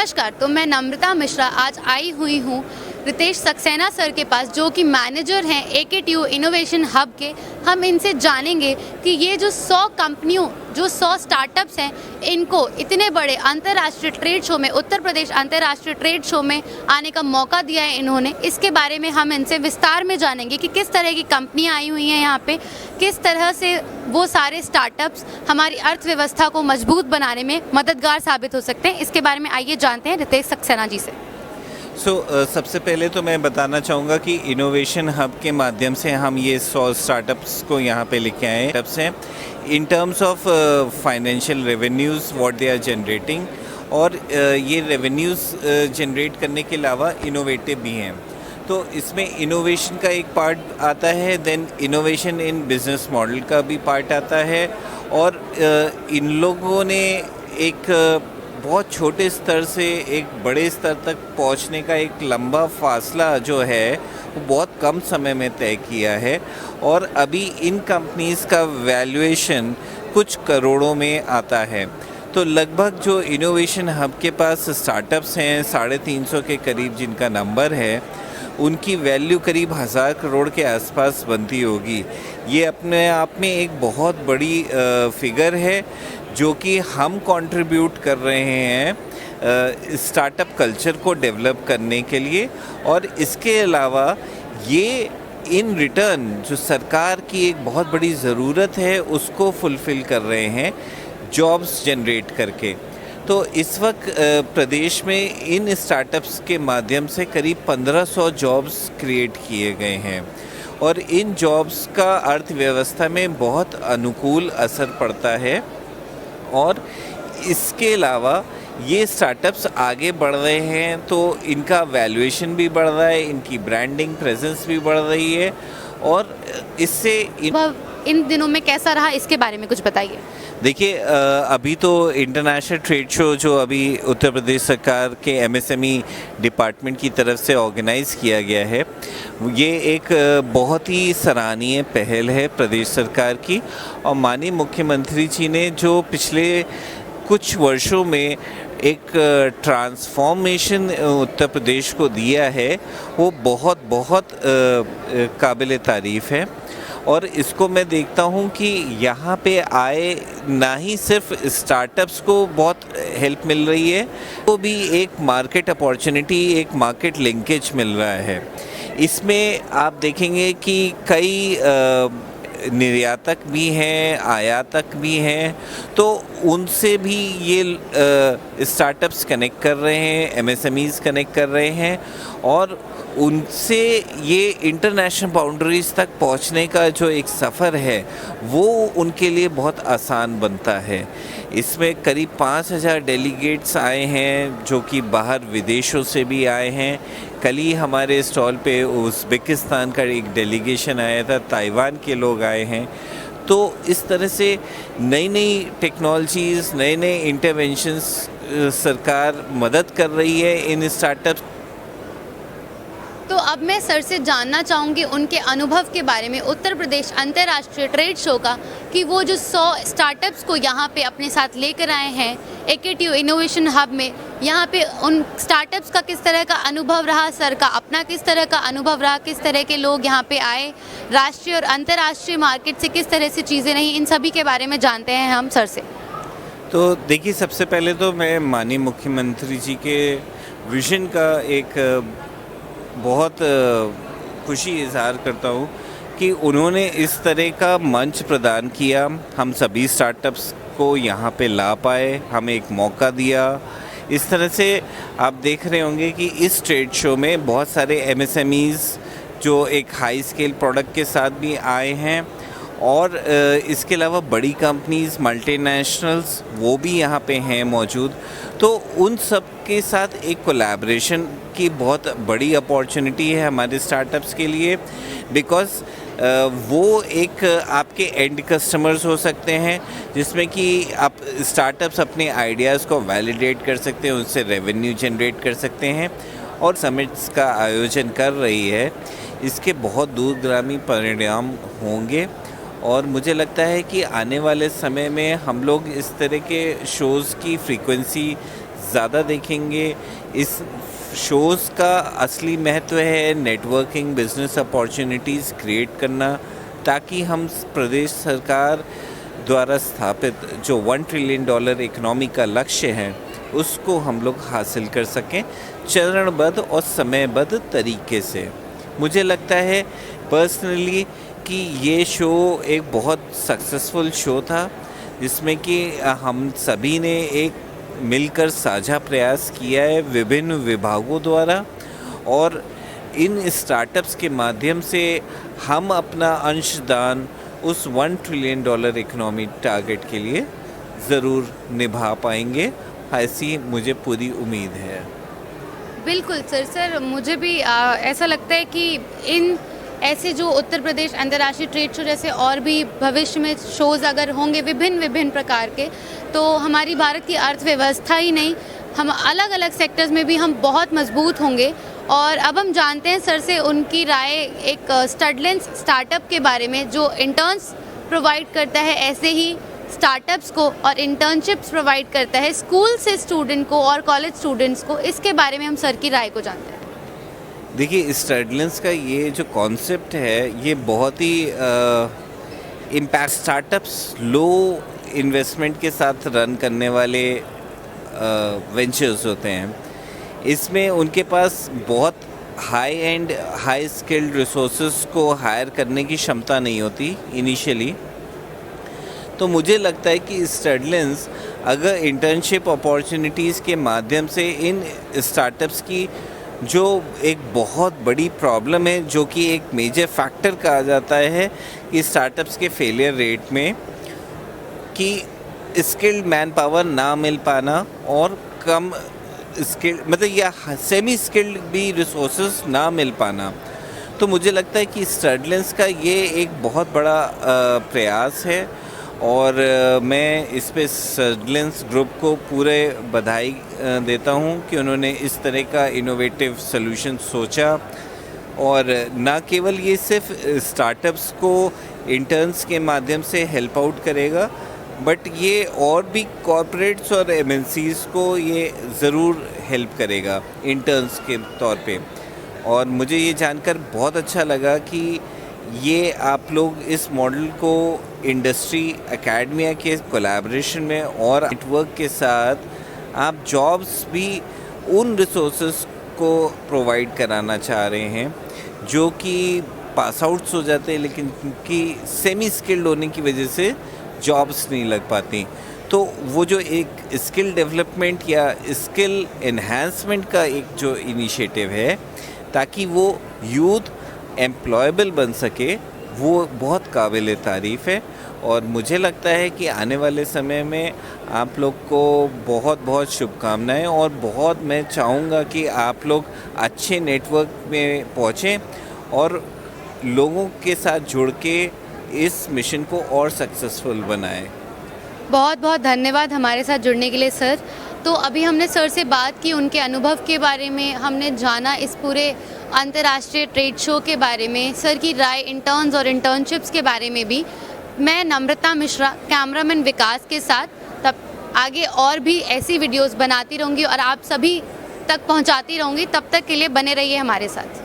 नमस्कार। तो मैं नम्रता मिश्रा आज आई हुई हूँ रितेश सक्सेना सर के पास, जो कि मैनेजर हैं AKTU इनोवेशन हब के। हम इनसे जानेंगे कि ये जो 100 कंपनियों, जो 100 स्टार्टअप्स हैं, इनको इतने बड़े अंतर्राष्ट्रीय ट्रेड शो में, उत्तर प्रदेश अंतर्राष्ट्रीय ट्रेड शो में आने का मौका दिया है इन्होंने। इसके बारे में हम इनसे विस्तार में जानेंगे कि किस तरह की कंपनियाँ आई हुई हैं यहाँ पे, किस तरह से वो सारे स्टार्टअप्स हमारी अर्थव्यवस्था को मजबूत बनाने में मददगार साबित हो सकते हैं। इसके बारे में आइए जानते हैं रितेश सक्सेना जी से। सबसे पहले तो मैं बताना चाहूँगा कि इनोवेशन हब के माध्यम से हम ये 100 स्टार्टअप्स को यहाँ पे लेके आए स्टार्टअप्स हैं in terms of financial revenues what they are generating, और ये रेवेन्यूज़ जनरेट करने के अलावा इनोवेटिव भी हैं। तो इसमें इनोवेशन का एक पार्ट आता है, then innovation in business model का भी पार्ट आता है, और इन लोगों ने एक बहुत छोटे स्तर से एक बड़े स्तर तक पहुंचने का एक लंबा फासला जो है वो बहुत कम समय में तय किया है, और अभी इन कंपनीज़ का वैल्यूएशन कुछ करोड़ों में आता है। तो लगभग जो इनोवेशन हब के पास स्टार्टअप्स हैं 350 के करीब जिनका नंबर है, उनकी वैल्यू करीब 1000 करोड़ के आसपास बनती होगी। ये अपने आप में एक बहुत बड़ी फिगर है जो कि हम कंट्रीब्यूट कर रहे हैं स्टार्टअप कल्चर को डेवलप करने के लिए। और इसके अलावा ये इन रिटर्न जो सरकार की एक बहुत बड़ी ज़रूरत है उसको फुलफ़िल कर रहे हैं जॉब्स जनरेट करके। तो इस वक्त प्रदेश में इन स्टार्टअप्स के माध्यम से करीब 1500 जॉब्स क्रिएट किए गए हैं, और इन जॉब्स का अर्थव्यवस्था में बहुत अनुकूल असर पड़ता है। और इसके अलावा ये स्टार्टअप्स आगे बढ़ रहे हैं तो इनका वैल्यूएशन भी बढ़ रहा है, इनकी ब्रांडिंग प्रेजेंस भी बढ़ रही है, और इससे इन दिनों में कैसा रहा, इसके बारे में कुछ बताइए। देखिए, अभी तो इंटरनेशनल ट्रेड शो जो अभी उत्तर प्रदेश सरकार के MSME डिपार्टमेंट की तरफ से ऑर्गेनाइज़ किया गया है, ये एक बहुत ही सराहनीय पहल है प्रदेश सरकार की। और माननीय मुख्यमंत्री जी ने जो पिछले कुछ वर्षों में एक ट्रांसफॉर्मेशन उत्तर प्रदेश को दिया है वो बहुत बहुत काबिल तारीफ़ है। और इसको मैं देखता हूँ कि यहाँ पे आए ना ही सिर्फ स्टार्टअप्स को बहुत हेल्प मिल रही है, वो भी एक मार्केट अपॉर्चुनिटी, एक मार्केट लिंकेज मिल रहा है। इसमें आप देखेंगे कि कई निर्यातक भी हैं, आयातक भी हैं, तो उनसे भी ये स्टार्टअप्स कनेक्ट कर रहे हैं, MSMEs कनेक्ट कर रहे हैं, और उनसे ये इंटरनेशनल बाउंड्रीज़ तक पहुंचने का जो एक सफ़र है वो उनके लिए बहुत आसान बनता है। इसमें करीब 5000 डेलीगेट्स आए हैं जो कि बाहर विदेशों से भी आए हैं। कल ही हमारे स्टॉल पे उज़्बेकिस्तान का एक डेलीगेशन आया था, ताइवान के लोग आए हैं। तो इस तरह से नई नई टेक्नोलॉजीज़, नए नए इंटरवेंशंस सरकार मदद कर रही है इन स्टार्टअप्स। तो अब मैं सर से जानना चाहूँगी उनके अनुभव के बारे में उत्तर प्रदेश अंतर्राष्ट्रीय ट्रेड शो का, कि वो जो 100 स्टार्टअप्स को यहाँ पे अपने साथ लेकर आए हैं AKTU इनोवेशन हब में, यहाँ पे उन स्टार्टअप्स का किस तरह का अनुभव रहा, सर का अपना किस तरह का अनुभव रहा, किस तरह के लोग यहाँ पे आए, राष्ट्रीय और अंतर्राष्ट्रीय मार्केट से किस तरह से चीज़ें रहीं, इन सभी के बारे में जानते हैं हम सर से। तो देखिए, सबसे पहले तो मैं माननीय मुख्यमंत्री जी के विजन का एक बहुत खुशी इज़हार करता हूँ कि उन्होंने इस तरह का मंच प्रदान किया, हम सभी स्टार्टअप्स को यहाँ पे ला पाए, हमें एक मौका दिया। इस तरह से आप देख रहे होंगे कि इस ट्रेड शो में बहुत सारे MSMEs जो एक हाई स्केल प्रोडक्ट के साथ भी आए हैं, और इसके अलावा बड़ी कंपनीज़, मल्टीनेशनल्स, वो भी यहाँ पे हैं मौजूद। तो उन सब के साथ एक कोलैबोरेशन की बहुत बड़ी अपॉर्चुनिटी है हमारे स्टार्टअप्स के लिए, बिकॉज़ वो एक आपके एंड कस्टमर्स हो सकते हैं जिसमें कि आप स्टार्टअप्स अपने आइडियाज़ को वैलिडेट कर सकते हैं, उनसे रेवेन्यू जनरेट कर सकते हैं। और समिट्स का आयोजन कर रही है, इसके बहुत दूरगामी परिणाम होंगे। और मुझे लगता है कि आने वाले समय में हम लोग इस तरह के शोज़ की फ्रीक्वेंसी ज़्यादा देखेंगे। इस शोज़ का असली महत्व है नेटवर्किंग, बिजनेस अपॉर्चुनिटीज़ क्रिएट करना, ताकि हम प्रदेश सरकार द्वारा स्थापित जो $1 ट्रिलियन इकोनॉमी का लक्ष्य है उसको हम लोग हासिल कर सकें चरणबद्ध और समयबद्ध तरीके से। मुझे लगता है पर्सनली कि ये शो एक बहुत सक्सेसफुल शो था, जिसमें कि हम सभी ने एक मिलकर साझा प्रयास किया है विभिन्न विभागों द्वारा, और इन स्टार्टअप्स के माध्यम से हम अपना अंशदान उस $1 ट्रिलियन इकोनॉमी टारगेट के लिए ज़रूर निभा पाएंगे, ऐसी मुझे पूरी उम्मीद है। बिल्कुल सर, मुझे भी ऐसा लगता है कि इन ऐसे जो उत्तर प्रदेश अंतर्राष्ट्रीय ट्रेड शो जैसे और भी भविष्य में शोज़ अगर होंगे विभिन्न प्रकार के, तो हमारी भारत की अर्थव्यवस्था ही नहीं, हम अलग अलग सेक्टर्स में भी हम बहुत मजबूत होंगे। और अब हम जानते हैं सर से उनकी राय एक स्टडलेंस स्टार्टअप के बारे में, जो इंटर्न्स प्रोवाइड करता है ऐसे ही स्टार्टअप्स को, और इंटर्नशिप्स प्रोवाइड करता है स्कूल से स्टूडेंट को और कॉलेज स्टूडेंट्स को। इसके बारे में हम सर की राय को जानते हैं। देखिए, स्टडलेंस का ये जो कॉन्सेप्ट है ये बहुत ही इम्पैक्ट स्टार्टअप्स लो इन्वेस्टमेंट के साथ रन करने वाले वेंचर्स होते हैं। इसमें उनके पास बहुत high and high skilled resources को हायर करने की क्षमता नहीं होती इनिशियली। तो मुझे लगता है कि स्टडलेंस अगर इंटर्नशिप अपॉर्चुनिटीज़ के माध्यम से इन स्टार्टअप्स की जो एक बहुत बड़ी प्रॉब्लम है, जो कि एक मेजर फैक्टर कहा जाता है कि स्टार्टअप्स के फेलियर रेट में, कि स्किल्ड मैन पावर ना मिल पाना और कम स्किल्ड मतलब या सेमी स्किल्ड भी रिसोर्सेज ना मिल पाना। तो मुझे लगता है कि स्टडलेंस का ये एक बहुत बड़ा प्रयास है, और मैं इस पे स्टडलेंस ग्रुप को पूरे बधाई देता हूँ कि उन्होंने इस तरह का इनोवेटिव सॉल्यूशन सोचा। और ना केवल ये सिर्फ स्टार्टअप्स को इंटर्न्स के माध्यम से हेल्प आउट करेगा, बट ये और भी कॉर्पोरेट्स और एमएनसीज़ को ये ज़रूर हेल्प करेगा इंटर्न्स के तौर पे। और मुझे ये जानकर बहुत अच्छा लगा कि ये आप लोग इस मॉडल को इंडस्ट्री एकेडमिया के कोलैबोरेशन में और नेटवर्क के साथ आप जॉब्स भी उन रिसोर्सेज को प्रोवाइड कराना चाह रहे हैं जो कि पास आउट्स हो जाते हैं, लेकिन कि सेमी स्किल्ड होने की वजह से जॉब्स नहीं लग पाती। तो वो जो एक स्किल डेवलपमेंट या स्किल एनहांसमेंट का एक जो इनिशिएटिव है, ताकि वो यूथ एम्प्लॉयबल बन सके, वो बहुत काबिल तारीफ़ है। और मुझे लगता है कि आने वाले समय में आप लोग को बहुत बहुत शुभकामनाएं, और बहुत मैं चाहूँगा कि आप लोग अच्छे नेटवर्क में पहुँचें और लोगों के साथ जुड़ के इस मिशन को और सक्सेसफुल बनाएं। बहुत बहुत धन्यवाद हमारे साथ जुड़ने के लिए सर। तो अभी हमने सर से बात की, उनके अनुभव के बारे में हमने जाना, इस पूरे अंतर्राष्ट्रीय ट्रेड शो के बारे में, सर की राय इंटर्न्स और इंटर्नशिप्स के बारे में भी। मैं नम्रता मिश्रा, कैमरामैन विकास के साथ तब आगे और भी ऐसी वीडियोस बनाती रहूँगी और आप सभी तक पहुँचाती रहूँगी। तब तक के लिए बने रहिए हमारे साथ।